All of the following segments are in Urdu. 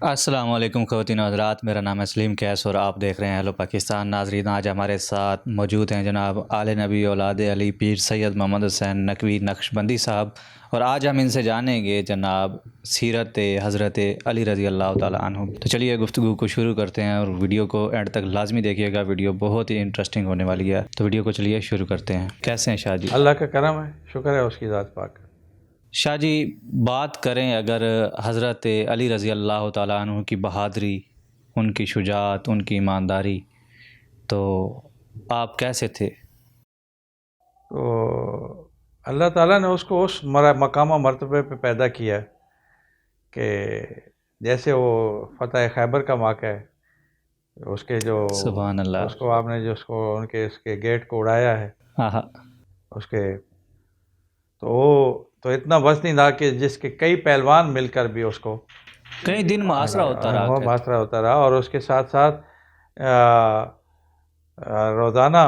السلام علیکم خواتین و حضرات، میرا نام ہے سلیم کیس اور آپ دیکھ رہے ہیں ہیلو پاکستان۔ ناظرین، آج ہمارے ساتھ موجود ہیں جناب آل نبی اولاد علی پیر سید محمد حسین نقوی نقشبندی صاحب، اور آج ہم ان سے جانیں گے جناب سیرت حضرت علی رضی اللہ تعالیٰ عنہ۔ تو چلیے گفتگو کو شروع کرتے ہیں، اور ویڈیو کو اینڈ تک لازمی دیکھیے گا، ویڈیو بہت ہی انٹرسٹنگ ہونے والی ہے۔ تو ویڈیو کو چلیے شروع کرتے ہیں۔ کیسے ہیں شاہ جی؟ اللہ کا کرم ہے، شکر ہے اس کی ذات پاک۔ شاہ جی، بات کریں اگر حضرت علی رضی اللہ تعالیٰ عنہ کی بہادری، ان کی شجاعت، ان کی ایمانداری، تو آپ کیسے تھے؟ تو اللہ تعالیٰ نے اس کو اس مقام و مرتبے پہ پیدا کیا کہ جیسے وہ فتح خیبر کا موقع ہے، اس کے جو سبحان اللہ۔ اس کو آپ نے جو اس کے گیٹ کو اڑایا ہے، آہا۔ اس کے تو وہ تو اتنا وزنی تھا کہ جس کے کئی پہلوان مل کر بھی اس کو کئی دن محاصرہ ہوتا رہا وہ کہتے۔ محاصرہ ہوتا رہا، اور اس کے ساتھ ساتھ روزانہ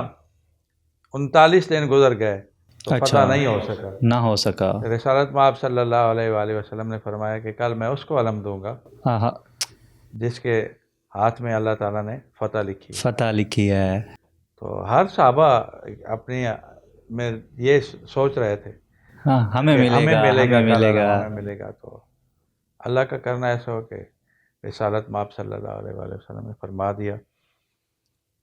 39 دن گزر گئے تو فتح نہیں ہو سکا، نہ ہو سکا۔ رسالت مآب صلی اللہ علیہ وآلہ وسلم نے فرمایا کہ کل میں اس کو علم دوں گا آہا۔ جس کے ہاتھ میں اللہ تعالیٰ نے فتح لکھی ہے۔ فتح لکھی ہے۔ تو ہر صحابہ اپنی میں یہ سوچ رہے تھے ہاں، ہمیں کہ ملے ہمیں گا، ملے گا، ہمیں ملے گا۔ ہمیں ملے گا۔ تو اللہ کا کرنا ایسا ہو کہ رسالت مآب صلی اللہ علیہ وآلہ وسلم نے فرما دیا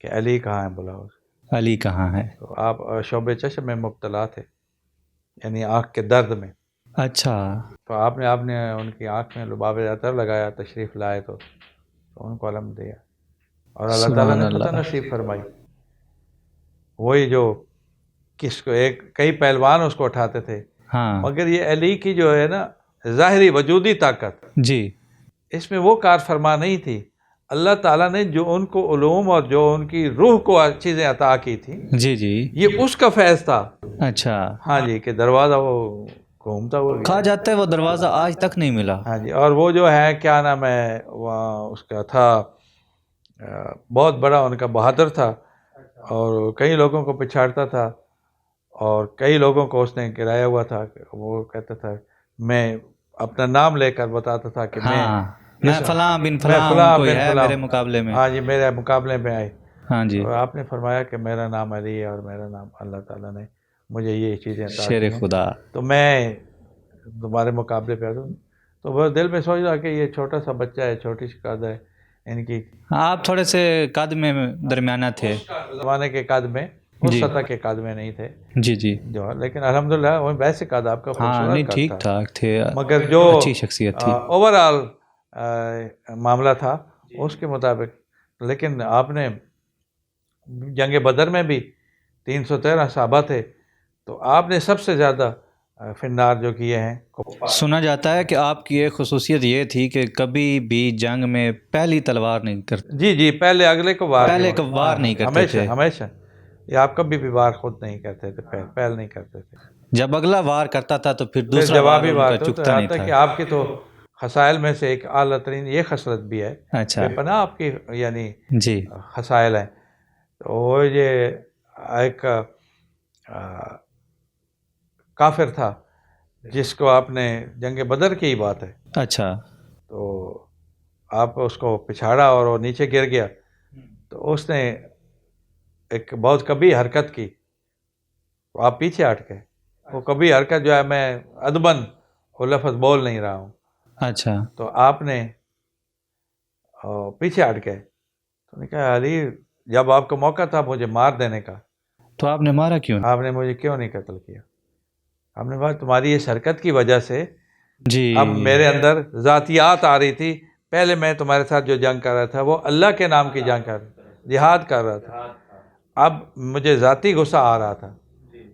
کہ علی کہاں ہے، بلاؤ۔ علی کہاں ہے؟ تو آپ شعب چشم میں مبتلا تھے، یعنی آنکھ کے درد میں۔ اچھا۔ تو آپ نے ان کی آنکھ میں لباب عطر لگایا، تشریف لائے تو ان کو علم دیا، اور اللہ تعالیٰ سبحان نے اللہ۔ فتح نصیب فرمائی۔ وہی جو کس کو کئی پہلوان اس کو اٹھاتے تھے، ہاں مگر یہ علی کی جو ہے نا ظاہری وجودی طاقت، جی۔ اس میں وہ کار فرما نہیں تھی۔ اللہ تعالیٰ نے جو ان کو علوم اور جو ان کی روح کو چیزیں عطا کی تھی، جی جی۔ یہ اس کا فیض تھا۔ اچھا۔ ہاں جی، کہ دروازہ وہ گھومتا ہوا کہا گیا۔ جاتا ہے وہ دروازہ آج تک نہیں ملا۔ ہاں جی، اور وہ جو ہے کیا نام ہے وہاں اس کا تھا، بہت بڑا ان کا بہادر تھا، اور کئی لوگوں کو پچھاڑتا تھا، اور کئی لوگوں کو اس نے گرایا ہوا تھا۔ وہ کہتا تھا، میں اپنا نام لے کر بتاتا تھا کہ میں فلاں بن میں فلاں فلاں کوئی بن ہے فلاں، میرے مقابلے میں۔ ہاں جی، میرے مقابلے میں آئے۔ ہاں جی۔ تو آپ نے فرمایا کہ میرا نام علی ہے، اور میرا نام اللہ تعالیٰ نے مجھے یہ چیزیں عطا شیر کی ہیں، خدا۔ تو میں تمہارے مقابلے پہ آ جاؤں۔ تو وہ دل میں سوچ رہا کہ یہ چھوٹا سا بچہ ہے، چھوٹی سی قد ہے ان کی، آپ تھوڑے سے قد میں درمیانہ تھے۔ زمانے کے قد میں، اس جی سطح کے قد میں نہیں تھے جی جی۔ جو، لیکن الحمدللہ وہ ویسے قد آپ کا ہاں نہیں، خوبصورت قد ٹھیک تھا، ٹھاک تھے، مگر جو اچھی شخصیت تھی۔ اوور آل معاملہ تھا اس کے مطابق۔ لیکن آپ نے جنگ بدر میں بھی 313 صحابہ تھے، تو آپ نے سب سے زیادہ فنار جو کیے ہیں۔ سنا جاتا ہے کہ آپ کی ایک خصوصیت یہ تھی کہ کبھی بھی جنگ میں پہلی تلوار نہیں کرتے، جی جی، پہلے اگلے کو وار پہلے کو وار نہیں کرتے ہمیشہ تھے۔ ہمیشہ، یہ آپ کبھی بھی وار خود نہیں کرتے تھے، پہل نہیں کرتے تھے، جب اگلا وار کرتا تھا تو پھر پھر دوسرا وار جوابی ان وار کا تو چکتا نہیں حتیٰ تھا۔ کہ آپ کی تو خصائل میں سے ایک اعلیٰ ترین یہ خصلت بھی ہے، اچھا بے پناہ آپ کی یعنی جی۔ خصائل ہیں۔ تو وہ یہ ایک کافر تھا جس کو آپ نے جنگ بدر کی ہی بات ہے، اچھا۔ تو آپ اس کو پچھاڑا اور وہ نیچے گر گیا، تو اس نے ایک بہت کبھی حرکت کی، تو آپ پیچھے ہٹ گئے۔ وہ کبھی حرکت جو ہے، میں ادباً وہ لفظ بول نہیں رہا ہوں، اچھا۔ تو آپ نے پیچھے ہٹ گئے۔ تو نے کہا، علی جب آپ کو موقع تھا مجھے مار دینے کا، تو آپ نے مارا کیوں؟ آپ نے مجھے کیوں نہیں قتل کیا؟ آپ نے کہا تمہاری اس حرکت کی وجہ سے جی۔ اب میرے اندر ذاتیات آ رہی تھی۔ پہلے میں تمہارے ساتھ جو جنگ کر رہا تھا وہ اللہ کے نام کی جنگ کر رہا تھا، جہاد کر رہا تھا، اب مجھے ذاتی غصہ آ رہا تھا،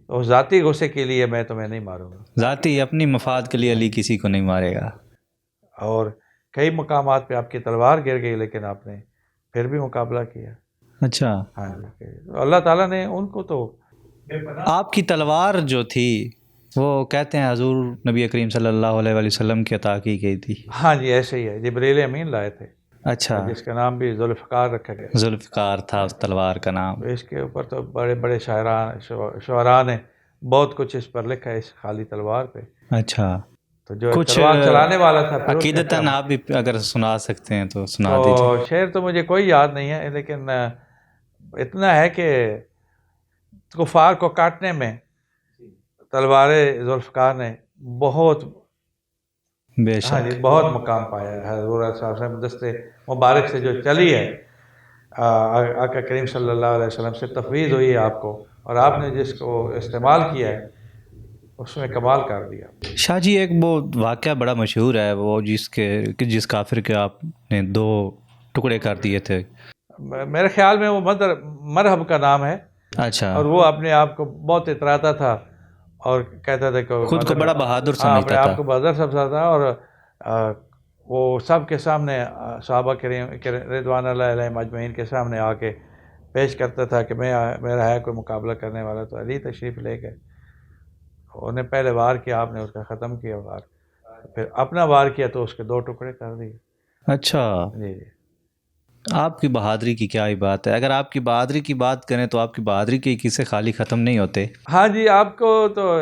اس ذاتی غصے کے لیے میں تمہیں نہیں ماروں گا۔ ذاتی اپنی مفاد کے لیے علی کسی کو نہیں مارے گا۔ اور کئی مقامات پہ آپ کی تلوار گر گئی، لیکن آپ نے پھر بھی مقابلہ کیا۔ اچھا۔ ہاں جی، اللہ تعالیٰ نے ان کو تو آپ کی تلوار جو تھی وہ کہتے ہیں حضور نبی کریم صلی اللہ علیہ وآلہ وسلم کی عطا کی گئی تھی۔ ہاں جی، ایسے ہی ہے، جبریل امین لائے تھے، اچھا۔ جس کا نام بھی ذوالفقار رکھا گیا۔ ذوالفقار تھا اس تلوار کا نام۔ تو اس کے اوپر تو بڑے بڑے شاعراں نے بہت کچھ اس پر لکھا ہے، اس خالی تلوار پہ۔ اچھا۔ تو جو کچھ تلوار چلانے والا تھا پھر اس کا عقیدتاً کیا؟ آپ بھی اگر سنا سکتے ہیں تو سنا دیجیے. تو شعر تو مجھے کوئی یاد نہیں ہے، لیکن اتنا ہے کہ کفار کو کاٹنے میں تلوار ذوالفقار نے بہت بے ہاں جی شک. بہت مقام پایا ہے. حضور صلی اللہ علیہ وسلم دست مبارک سے جو چلی ہے، آقا کریم صلی اللہ علیہ وسلم سے تفویض ہوئی ہے آپ کو، اور آپ نے جس کو استعمال کیا ہے اس میں کمال کر دیا. شاہ جی ایک وہ واقعہ بڑا مشہور ہے، وہ جس کافر کے آپ نے 2 ٹکڑے کر دیے تھے. میرے خیال میں وہ مرحب کا نام ہے، اچھا. اور وہ اپنے آپ کو بہت اتراتا تھا اور کہتا تھا کہ خود کو مطلب بڑا بہادر ہاں اپنے سمجھتا آپ تھا. کو بہادر سمجھتا تھا، اور وہ سب کے سامنے صحابہ کریم رضوان اللہ علیہم اجمعین کے سامنے آ کے پیش کرتا تھا کہ میرا ہے کوئی مقابلہ کرنے والا. تو علی تشریف لے گئے، انہوں نے پہلے وار کیا، آپ نے اس کا ختم کیا وار، پھر اپنا وار کیا تو اس کے 2 ٹکڑے کر دیے. اچھا. جی جی. آپ کی بہادری کی کیا ہی بات ہے. اگر آپ کی بہادری کی بات کریں تو آپ کی بہادری کے قصے خالی ختم نہیں ہوتے. ہاں جی، آپ کو تو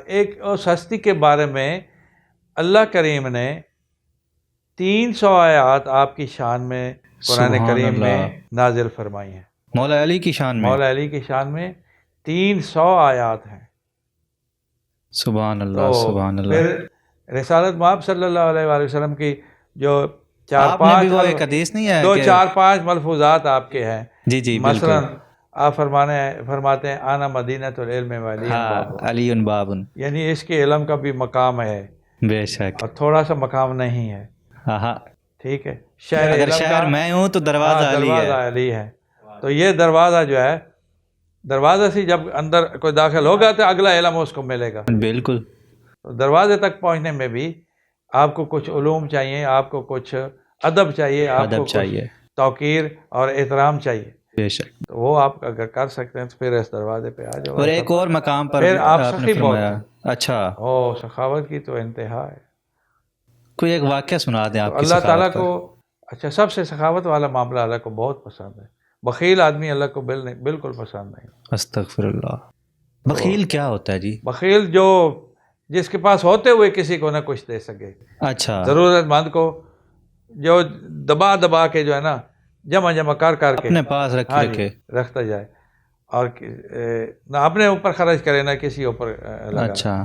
ایک اس ہستی کے بارے میں اللہ کریم نے 300 آیات آپ کی شان میں قرآن سبحان کریم میں اللہ. نازل فرمائی ہیں. مولا علی کی شان میں. مولا علی کی شان میں 300 آیات ہیں. سبحان تو اللہ. سبحان پھر اللہ. رسالت مآب صلی اللہ علیہ وآلہ وسلم کی جو آپ نے بھی وہ ایک حدیث نہیں ہے کہ 4-5 ملفوظات آپ کے ہیں. جی جی مثلا بالکل. آپ فرماتے ہیں آنا مدینۃ العلم وعلی ہاں باب، علی بابن. یعنی اس کے علم کا بھی مقام ہے بے شک. اور تھوڑا سا مقام نہیں ہے. ہاں ہاں. ٹھیک ہے، شہر اگر علم شہر کا میں ہوں تو دروازہ علی دروازہ ہے. علی ہے. تو یہ دروازہ جو ہے، دروازہ سے جب اندر کوئی داخل ہوگا تو اگلا علم اس کو ملے گا. بالکل. تو دروازے تک پہنچنے میں بھی آپ کو کچھ علوم چاہیے، آپ کو کچھ ادب چاہیے، آپ کو ادب کچھ چاہیے. توقیر اور احترام چاہیے. بے شک. تو وہ آپ اگر کر سکتے ہیں تو پھر اس دروازے پہ آ جاؤ. اور ایک اور مقام پر پھر آپ آپ نے سخی بہت فرمایا. تھے. اچھا. سخاوت کی تو انتہا ہے. کوئی ایک واقعہ سنا دیں تو آپ کی اللہ تعالیٰ سخاوت کو پر. سب سے سخاوت والا معاملہ اللہ کو بہت پسند ہے. بخیل آدمی اللہ کو بالکل پسند نہیں. استغفر اللہ. بخیل کیا ہوتا ہے جی؟ بخیل جس کے پاس ہوتے ہوئے کسی کو نہ کچھ دے سکے. اچھا. ضرورت مند کو جو دبا کے جو ہے نا جمع کر کے اپنے پاس ہاں رکھے. جی رکھتا جائے، اور نہ اپنے اوپر خرچ کرے نہ کسی اوپر لگائے. اچھا.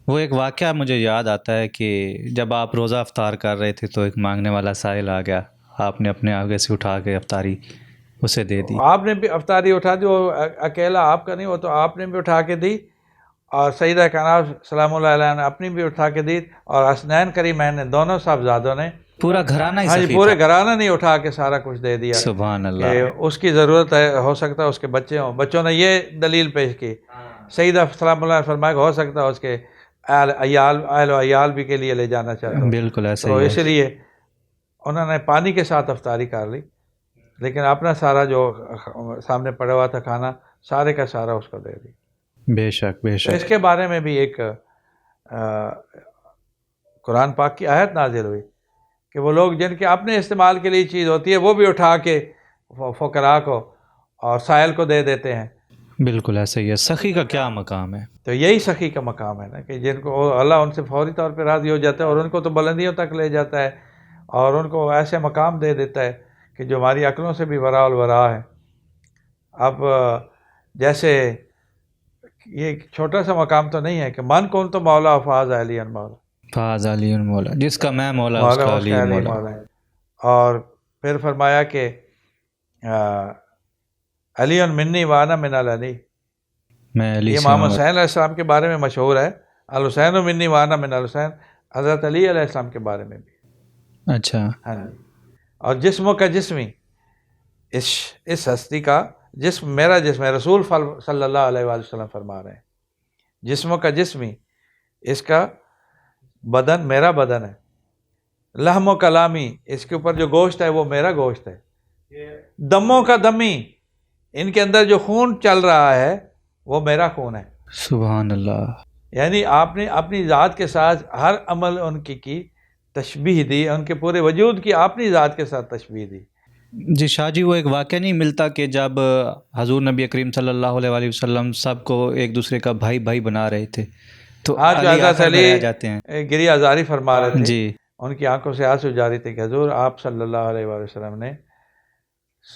وہ ایک واقعہ مجھے یاد آتا ہے کہ جب آپ روزہ افطار کر رہے تھے تو ایک مانگنے والا سائل آ گیا، آپ نے اپنے آگے سے اٹھا کے افطاری اسے دے دی. آپ نے بھی افطاری اٹھا دی، وہ اکیلا آپ کا نہیں، وہ تو آپ نے بھی اٹھا کے دی، اور سیدہ کائنات سلام اللہ علیہ نے اپنی بھی اٹھا کے دی، اور حسنین کریمین نے دونوں صاحبزادوں نے پورا گھرانہ ہی ہاں جی سخی پورے تھا. گھرانہ نہیں اٹھا کے سارا کچھ دے دیا سبحان کہ اللہ. اس کی ضرورت ہے، ہو سکتا ہے اس کے بچے ہوں. بچوں نے یہ دلیل پیش کی، سیدہ سلام اللہ نے فرمایا کہ ہو سکتا ہے اس کے اہل و عیال بھی کے لیے لے جانا چاہتا ہوں. بالکل ایسا تو ہی اس ہے. لیے انہوں نے پانی کے ساتھ افطاری کر لی، لیکن اپنا سارا جو سامنے پڑا ہوا تھا کھانا سارے کا سارا اس کو دے دی. بے شک. بے تو اس شک. کے بارے میں بھی ایک قرآن پاک کی آیت نازل ہوئی کہ وہ لوگ جن کے اپنے استعمال کے لیے چیز ہوتی ہے وہ بھی اٹھا کے فقراء کو اور سائل کو دے دیتے ہیں. بالکل ایسا ہی ہے. سخی کا کیا مقام ہے؟ تو یہی سخی کا مقام ہے نا، کہ جن کو اللہ ان سے فوری طور پہ راضی ہو جاتا ہے اور ان کو تو بلندیوں تک لے جاتا ہے، اور ان کو ایسے مقام دے دیتا ہے کہ جو ہماری عقلوں سے بھی وراء الورا ہے. اب جیسے یہ ایک چھوٹا سا مقام تو نہیں ہے کہ من کون تو مولا فاز علی مولا، فاز علی مولا، جس کا میں مولا اس کا علی علی مولا. ہے. اور پھر فرمایا کہ علی منی وانا من العلی، میں علی یہ سے امام ہوں. حسین علیہ السلام کے بارے میں مشہور ہے. الحسین منی وانا من الحسین، حضرت علی علیہ السلام کے بارے میں بھی. اچھا. ہاں جی. اور جسموں کا جسمی، اس ہستی کا جسم میرا جسم ہے. رسول صلی اللہ علیہ وآلہ وسلم فرما رہے ہیں جسموں کا جسمی، اس کا بدن میرا بدن ہے. لحم و کلامی، اس کے اوپر جو گوشت ہے وہ میرا گوشت ہے. دموں کا دمی، ان کے اندر جو خون چل رہا ہے وہ میرا خون ہے. سبحان اللہ. یعنی آپ نے اپنی ذات کے ساتھ ہر عمل ان کی تشبیہ دی، ان کے پورے وجود کی اپنی ذات کے ساتھ تشبیہ دی. جی شاہ جی، وہ ایک واقعہ نہیں ملتا کہ جب حضور نبی کریم صلی اللہ علیہ وآلہ وسلم سب کو ایک دوسرے کا بھائی بنا رہے تھے تو آج جو علی حضرت آخر میں رہ علی جاتے ہیں. گری آزاری فرما رہے تھے، جی ان کی آنکھوں سے آنسو جاری تھے کہ حضور آپ صلی اللہ علیہ وآلہ وسلم نے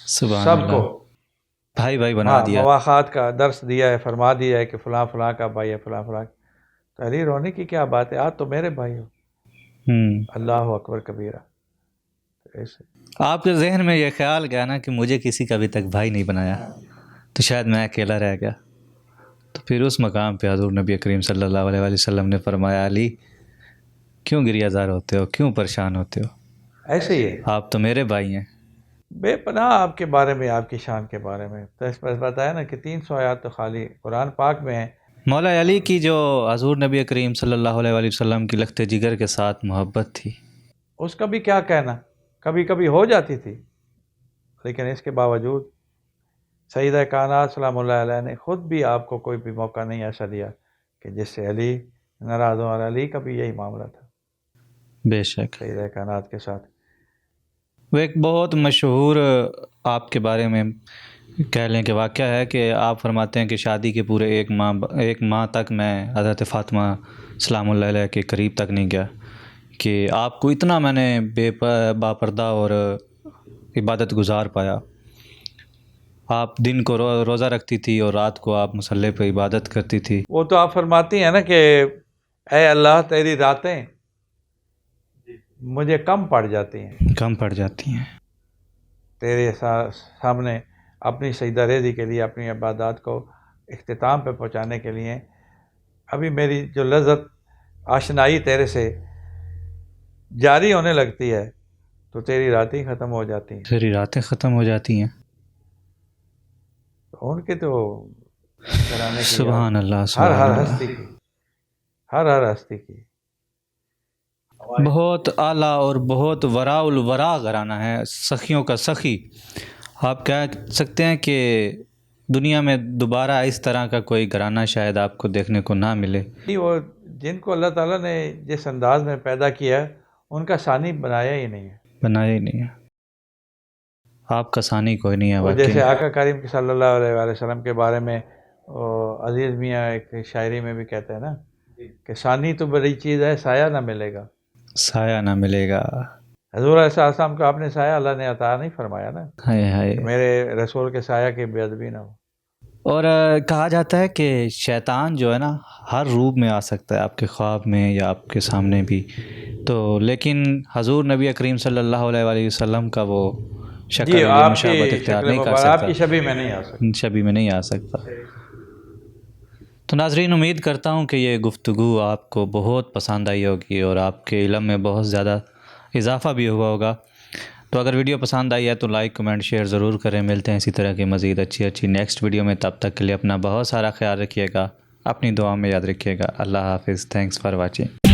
سبحان سب کو اللہ، بھائی بھائی بنا دیا. مواخات کا درس دیا ہے، فرما دیا ہے کہ فلاں فلاں کا بھائی ہے، فلاں فلاں. تو علی رونے کی کیا بات ہے، آج تو میرے بھائی ہو. اللہ اکبر کبیرہ. ایسے آپ کے ذہن میں یہ خیال گیا نا کہ مجھے کسی کا ابھی تک بھائی نہیں بنایا، تو شاید میں اکیلا رہ گیا. تو پھر اس مقام پہ حضور نبی کریم صلی اللہ علیہ وآلہ وسلم نے فرمایا علی کیوں گریہ زار ہوتے ہو، کیوں پریشان ہوتے ہو، ایسے ہی ہے. آپ تو میرے بھائی ہیں. بے پناہ آپ کے بارے میں، آپ کی شان کے بارے میں تو اس پر بتایا نا کہ 300 آیات تو خالی قرآن پاک میں ہیں. مولا علی کی جو حضور نبی کریم صلی اللہ علیہ وآلہ وسلم کی لخت جگر کے ساتھ محبت تھی، اس کا بھی کیا کہنا، کبھی کبھی ہو جاتی تھی، لیکن اس کے باوجود سیدہ کائنات سلام اللہ علیہ نے خود بھی آپ کو کوئی بھی موقع نہیں ایسا دیا کہ جس سے علی ناراض ہو. اور علی کا بھی یہی معاملہ تھا بے شک. سیدہ کائنات کے ساتھ. وہ ایک بہت مشہور آپ کے بارے میں کہہ لیں کہ واقعہ ہے کہ آپ فرماتے ہیں کہ شادی کے پورے ایک ماہ تک میں حضرت فاطمہ سلام اللہ علیہ کے قریب تک نہیں گیا کہ آپ کو اتنا میں نے باپردہ اور عبادت گزار پایا. آپ دن کو روزہ رکھتی تھی اور رات کو آپ مصلی پہ عبادت کرتی تھی. وہ تو آپ فرماتی ہیں نا کہ اے اللہ تیری راتیں مجھے کم پڑ جاتی ہیں، کم پڑ جاتی ہیں تیرے سامنے اپنی سجدہ ریزی کے لیے، اپنی عبادات کو اختتام پہ پہنچانے کے لیے. ابھی میری جو لذت آشنائی تیرے سے جاری ہونے لگتی ہے تو تیری راتیں ختم ہو جاتی ہیں. تیری راتیں ختم ہو جاتی ہیں. ان کے تو گھرانے کی سبحان اللہ ہر سبحان ہر اللہ. ہستی کی، ہر ہستی کی. بہت اعلیٰ اور بہت وراء الورا گھرانہ ہے، سخیوں کا سخی. آپ کہہ سکتے ہیں کہ دنیا میں دوبارہ اس طرح کا کوئی گھرانہ شاید آپ کو دیکھنے کو نہ ملے. وہ جن کو اللہ تعالیٰ نے جس انداز میں پیدا کیا ہے ان کا ثانی بنایا ہی نہیں ہے. بنایا ہی نہیں ہے. آپ کا ثانی کوئی نہیں ہے وہ واقعی. جیسے آقا کریم کی صلی اللہ علیہ وآلہ وسلم کے بارے میں عزیز میاں ایک شاعری میں بھی کہتے ہیں نا کہ ثانی تو بڑی چیز ہے، سایہ نہ ملے گا. سایہ نہ ملے گا. حضور علیہ السلام کو آپ نے سایہ اللہ نے عطا نہیں فرمایا نا ہائے ہائے. کہ میرے رسول کے سایہ کی بے ادبی نہ ہو. اور کہا جاتا ہے کہ شیطان جو ہے نا ہر روپ میں آ سکتا ہے، آپ کے خواب میں یا آپ کے سامنے بھی. تو لیکن حضور نبی کریم صلی اللہ علیہ وآلہ وسلم کا وہ شکل یا آپ مشابہت کی اختیار شکل نہیں کر مبارک سکتا، آپ کی شبیہ میں نہیں آ سکتا. شبیہ میں نہیں آ سکتا. تو ناظرین امید کرتا ہوں کہ یہ گفتگو آپ کو بہت پسند آئی ہوگی اور آپ کے علم میں بہت زیادہ اضافہ بھی ہوا ہوگا. تو اگر ویڈیو پسند آئی ہے تو لائک کمنٹ شیئر ضرور کریں. ملتے ہیں اسی طرح کی مزید اچھی نیکسٹ ویڈیو میں. تب تک کے لیے اپنا بہت سارا خیال رکھیے گا، اپنی دعا میں یاد رکھیے گا. اللہ حافظ. Thanks for watching.